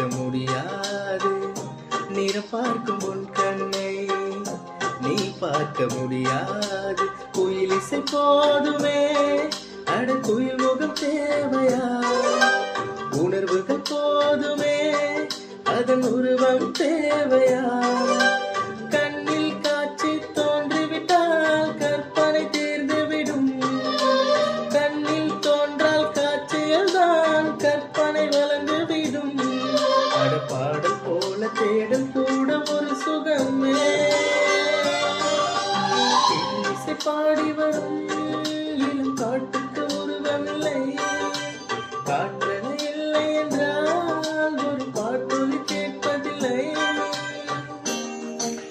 பார்க்க முடியாது, நிறம் பார்க்கும் உன் கண்ணை நீ பார்க்க முடியாது. குயில் இசை போதுமே, அட குயில் முகம் தேவையா? உணர்வுகள் போதுமே, அதன் உருவம் தேவையா? கண்ணில் காட்சி தோன்றிவிட்டால் கற்பனை தீர்ந்துவிடும். கண்ணில் தோன்றால் காட்சியில் தான் கற்பனை வளர்ந்துவிடும். அட பாடல் போல தேடல் கூட ஒரு சுகமே. இசை பாடி